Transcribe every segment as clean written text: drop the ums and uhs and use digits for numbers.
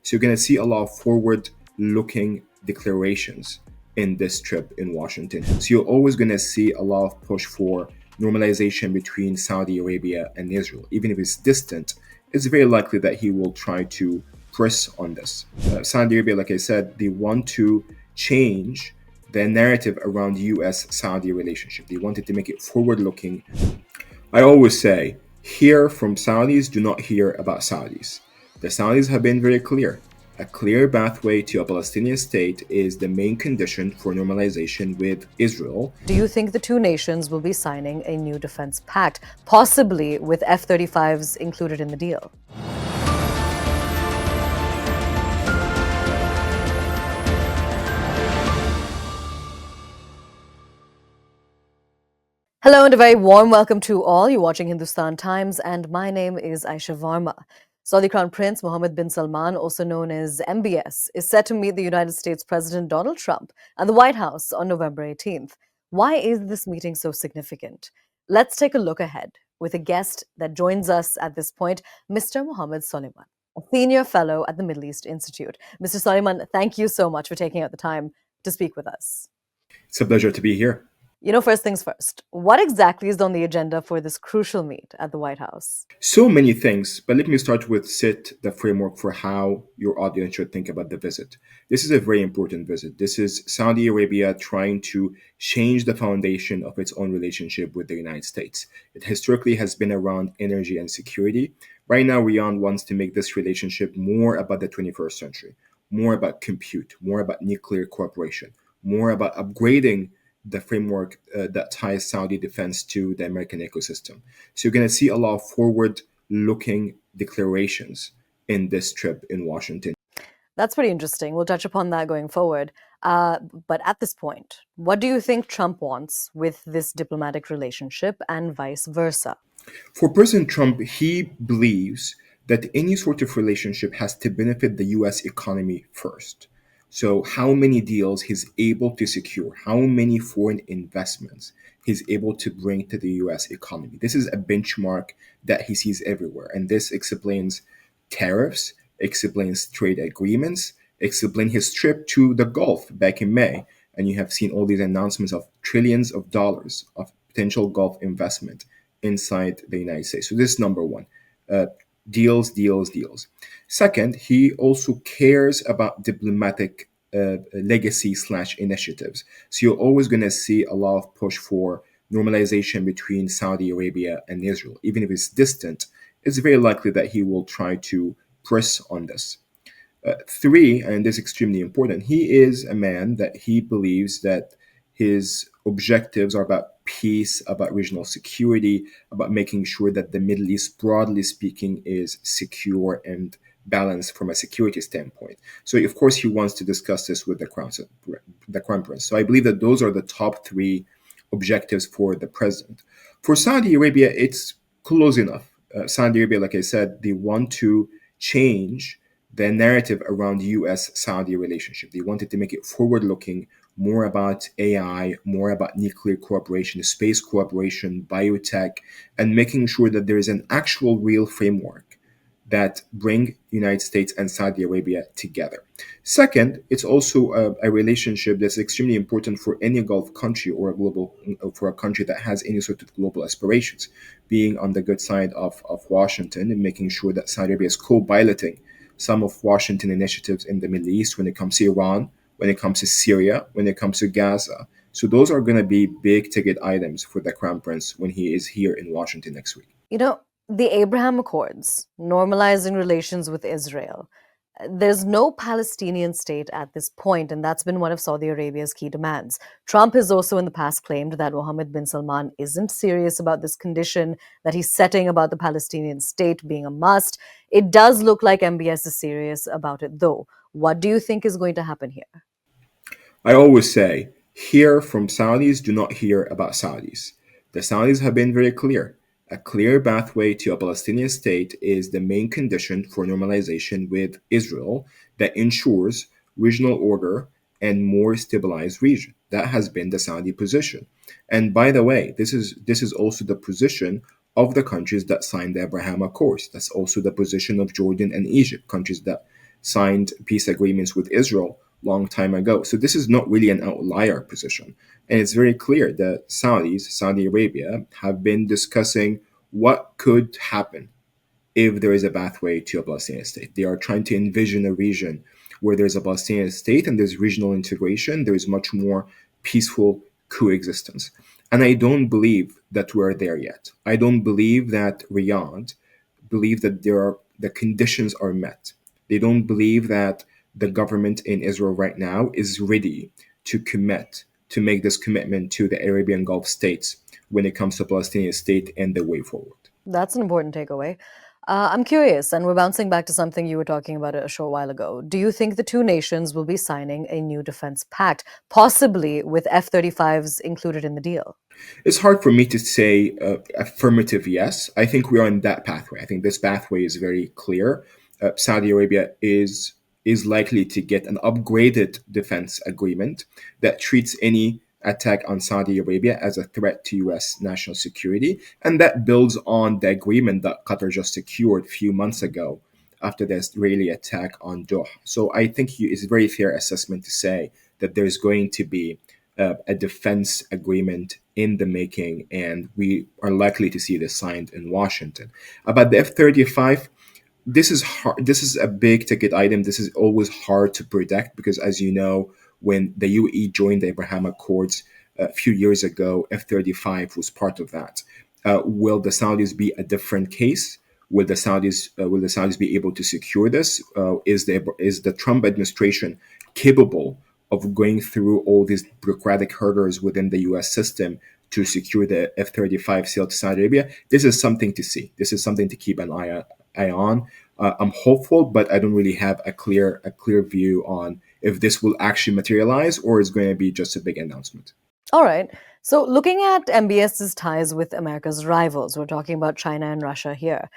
So you're going to see a lot of forward looking declarations in this trip in Washington. So you're always going to see a lot of push for normalization between Saudi Arabia and Israel. Even if it's distant, it's very likely that he will try to press on this. Saudi Arabia, like I said, they want to change the narrative around US Saudi relationship. They wanted to make it forward looking. I always say, hear from Saudis, do not hear about Saudis. The Saudis have been very clear. A clear pathway to a Palestinian state is the main condition for normalization with Israel. Do you think the two nations will be signing a new defense pact, possibly with F-35s included in the deal? Hello and a very warm welcome to all. You're watching Hindustan Times and my name is Aisha Varma. Saudi Crown Prince Mohammed bin Salman, also known as MBS, is set to meet the United States President Donald Trump at the White House on November 18th. Why is this meeting so significant? Let's take a look ahead with a guest that joins us at this point, Mr. Mohammed Soliman, a senior fellow at the Middle East Institute. Mr. Soliman, thank you so much for taking out the time to speak with us. It's a pleasure to be here. First things first, what exactly is on the agenda for this crucial meet at the White House? So many things, but let me start with set the framework for how your audience should think about the visit. This is a very important visit. This is Saudi Arabia trying to change the foundation of its own relationship with the United States. It historically has been around energy and security. Right now, Riyadh wants to make this relationship more about the 21st century, more about compute, more about nuclear cooperation, more about upgrading the framework that ties Saudi defense to the American ecosystem. So you're going to see a lot of forward looking declarations in this trip in Washington. That's pretty interesting. We'll touch upon that going forward. But at this point, what do you think Trump wants with this diplomatic relationship and vice versa? For President Trump, he believes that any sort of relationship has to benefit the US economy first. So, how many deals he's able to secure, how many foreign investments he's able to bring to the US economy. This is a benchmark that he sees everywhere. And this explains tariffs, explains trade agreements, explains his trip to the Gulf back in May. And you have seen all these announcements of trillions of dollars of potential Gulf investment inside the United States. So, this is number one. Deals, deals, deals. Second, he also cares about diplomatic legacy slash initiatives. So you're always going to see a lot of push for normalization between Saudi Arabia and Israel. Even if it's distant, it's very likely that he will try to press on this. Three, and this is extremely important, he is a man that he believes that his objectives are about peace, about regional security, about making sure that the Middle East, broadly speaking, is secure and balanced from a security standpoint. So, of course, he wants to discuss this with the Crown Prince. So, I believe that those are the top three objectives for the president. For Saudi Arabia, it's close enough. Saudi Arabia, like I said, they want to change the narrative around US Saudi relationship. They wanted to make it forward looking, more about AI, more about nuclear cooperation, space cooperation, biotech, and making sure that there is an actual real framework that bring United States and Saudi Arabia together. Second, it's also a relationship that's extremely important for any Gulf country or for a country that has any sort of global aspirations, being on the good side of Washington and making sure that Saudi Arabia is co-piloting some of Washington initiatives in the Middle East when it comes to Iran, when it comes to Syria, when it comes to Gaza. So those are going to be big ticket items for the Crown Prince when he is here in Washington next week. The Abraham Accords, normalizing relations with Israel. There's no Palestinian state at this point, and that's been one of Saudi Arabia's key demands. Trump has also in the past claimed that Mohammed bin Salman isn't serious about this condition that he's setting about the Palestinian state being a must. It does look like MBS is serious about it, though. What do you think is going to happen here? I always say, hear from Saudis, do not hear about Saudis. The Saudis have been very clear. A clear pathway to a Palestinian state is the main condition for normalization with Israel that ensures regional order and more stabilized region. That has been the Saudi position. And by the way, this is also the position of the countries that signed the Abraham Accords. That's also the position of Jordan and Egypt, countries that signed peace agreements with Israel long time ago. So this is not really an outlier position. And it's very clear that Saudi Arabia, have been discussing what could happen if there is a pathway to a Palestinian state. They are trying to envision a region where there's a Palestinian state and there's regional integration, there is much more peaceful coexistence. And I don't believe that we're there yet. I don't believe that Riyadh believe that the conditions are met. They don't believe that the government in Israel right now is ready to make this commitment to the Arabian Gulf states when it comes to Palestinian state and the way forward. That's an important takeaway. I'm curious, and we're bouncing back to something you were talking about a short while ago. Do you think the two nations will be signing a new defense pact, possibly with F 35s included in the deal? It's hard for me to say affirmative yes. I think we are on that pathway. I think this pathway is very clear. Saudi Arabia is likely to get an upgraded defense agreement that treats any attack on Saudi Arabia as a threat to U.S. national security, and that builds on the agreement that Qatar just secured a few months ago after the Israeli attack on Doha. So I think it's a very fair assessment to say that there's going to be a defense agreement in the making, and we are likely to see this signed in Washington. About the F-35, this is hard. This is a big ticket item. This is always hard to predict because, as you know, when the UAE joined the Abraham Accords a few years ago, F-35 was part of that. Will the Saudis be a different case? Will the Saudis be able to secure this? Is the Trump administration capable of going through all these bureaucratic hurdles within the U.S. system to secure the F-35 sale to Saudi Arabia? This is something to see. This is something to keep an eye on. I'm hopeful, but I don't really have a clear view on if this will actually materialize or is going to be just a big announcement. All right. So, looking at MBS's ties with America's rivals, we're talking about China and Russia here.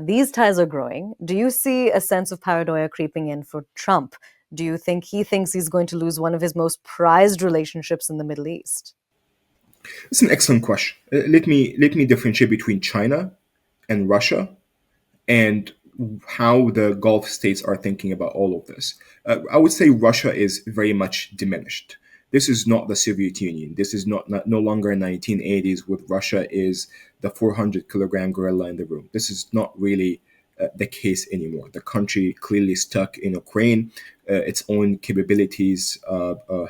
These ties are growing. Do you see a sense of paranoia creeping in for Trump? Do you think he thinks he's going to lose one of his most prized relationships in the Middle East? It's an excellent question. Let me differentiate between China and Russia and how the Gulf states are thinking about all of this. I would say Russia is very much diminished. This is not the Soviet Union. This is not no longer 1980s with Russia is the 400-kilogram gorilla in the room. This is not really the case anymore. The country clearly stuck in Ukraine. Its own capabilities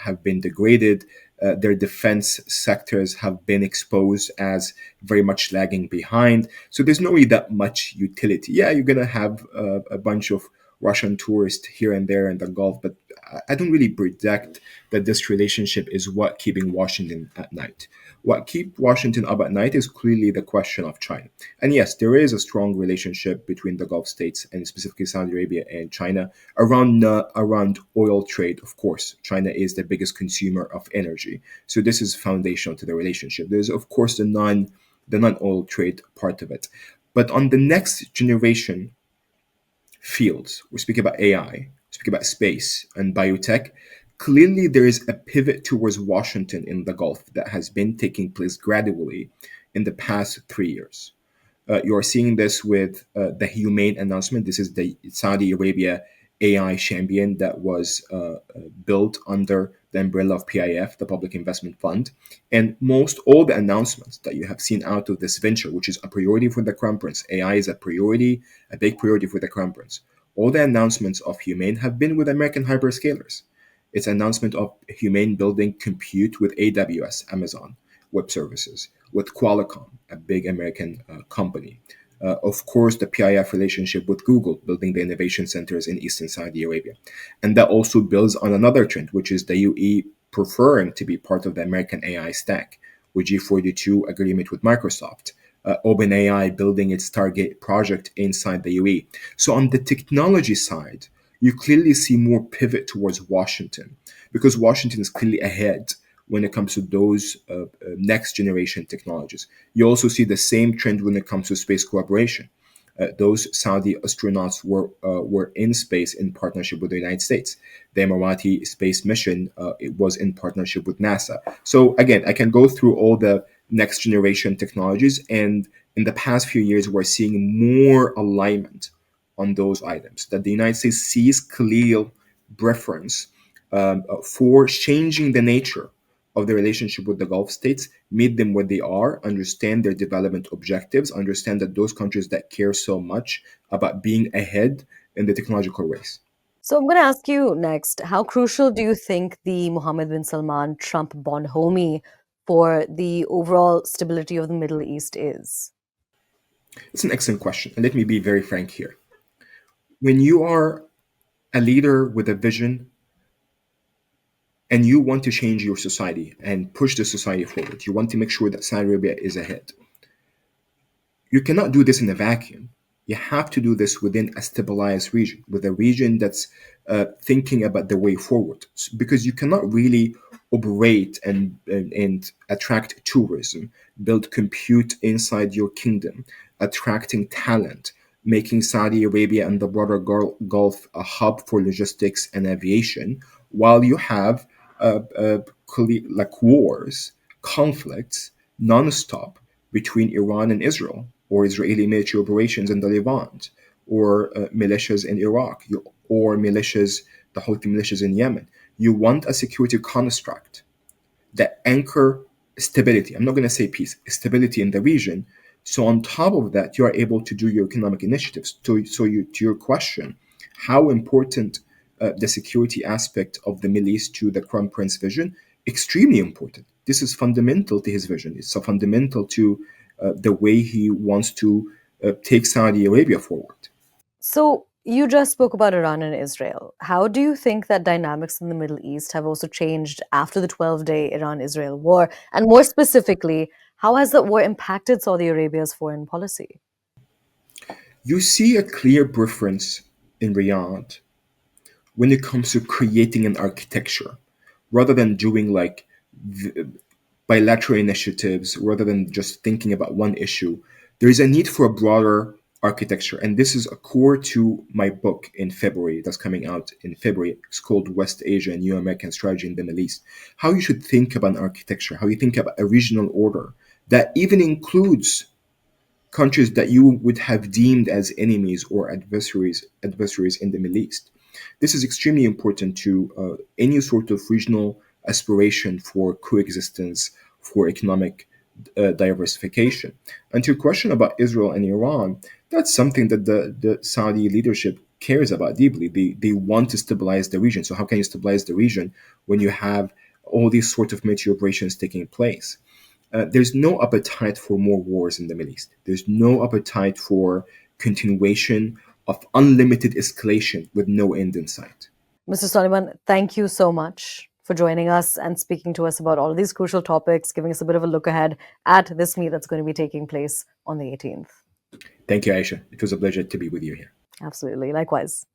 have been degraded. Their defense sectors have been exposed as very much lagging behind. So there's not really that much utility. Yeah, you're going to have a bunch of Russian tourists here and there in the Gulf, but I don't really predict that this relationship is what keeping Washington at night. What keeps Washington up at night is clearly the question of China. And yes, there is a strong relationship between the Gulf states and specifically Saudi Arabia and China around oil trade. Of course, China is the biggest consumer of energy, so this is foundational to the relationship. There's of course the non-oil trade part of it, but on the next generation fields, we speak about AI, we speak about space and biotech. Clearly, there is a pivot towards Washington in the Gulf that has been taking place gradually in the past 3 years. You are seeing this with the Humane announcement. This is the Saudi Arabia AI champion that was built under the umbrella of PIF, the Public Investment Fund. And most all the announcements that you have seen out of this venture, which is a priority for the Crown Prince, AI is a priority, a big priority for the Crown Prince. All the announcements of Humane have been with American hyperscalers. Its announcement of Humane building compute with AWS, Amazon Web Services, with Qualcomm, a big American company. Of course, the PIF relationship with Google, building the innovation centers in Eastern Saudi Arabia. And that also builds on another trend, which is the UAE preferring to be part of the American AI stack, with G42 agreement with Microsoft, OpenAI building its target project inside the UAE. So on the technology side, you clearly see more pivot towards Washington because Washington is clearly ahead when it comes to those next generation technologies. You also see the same trend when it comes to space cooperation. Those Saudi astronauts were in space in partnership with the United States. The Emirati space mission it was in partnership with NASA. So again, I can go through all the next generation technologies, and in the past few years, we're seeing more alignment on those items. That the United States sees clear preference for changing the nature of the relationship with the Gulf states, meet them where they are, understand their development objectives, understand that those countries that care so much about being ahead in the technological race. So I'm going to ask you next, how crucial do you think the Mohammed bin Salman Trump bonhomie for the overall stability of the Middle East is? It's an excellent question. And let me be very frank here. When you are a leader with a vision and you want to change your society and push the society forward, you want to make sure that Saudi Arabia is ahead. You cannot do this in a vacuum. You have to do this within a stabilized region, with a region that's thinking about the way forward. Because you cannot really operate and attract tourism, build compute inside your kingdom, attracting talent, making Saudi Arabia and the broader Gulf a hub for logistics and aviation, while you have like wars, conflicts, nonstop between Iran and Israel, or Israeli military operations in the Levant, or militias in Iraq, or militias, the Houthi militias in Yemen. You want a security construct that anchor stability. I'm not going to say peace, stability in the region. So on top of that, you are able to do your economic initiatives. To your question, how important the security aspect of the Middle East to the Crown Prince vision? Extremely important. This is fundamental to his vision. It's so fundamental to the way he wants to take Saudi Arabia forward. So you just spoke about Iran and Israel. How do you think that dynamics in the Middle East have also changed after the 12-day Iran-Israel war? And more specifically, how has that war impacted Saudi Arabia's foreign policy? You see a clear preference in Riyadh when it comes to creating an architecture rather than doing like bilateral initiatives, rather than just thinking about one issue. There is a need for a broader architecture. And this is a core to my book in February, that's coming out in February. It's called West Asia and New American Strategy in the Middle East. How you should think about an architecture, how you think about a regional order that even includes countries that you would have deemed as enemies or adversaries in the Middle East. This is extremely important to any sort of regional aspiration for coexistence, for economic diversification. And to your question about Israel and Iran, that's something that the Saudi leadership cares about deeply. They want to stabilize the region. So how can you stabilize the region when you have all these sort of military operations taking place? There's no appetite for more wars in the Middle East. There's no appetite for continuation of unlimited escalation with no end in sight. Mr. Soliman, thank you so much for joining us and speaking to us about all of these crucial topics, giving us a bit of a look ahead at this meet that's going to be taking place on the 18th. Thank you, Aisha. It was a pleasure to be with you here. Absolutely. Likewise.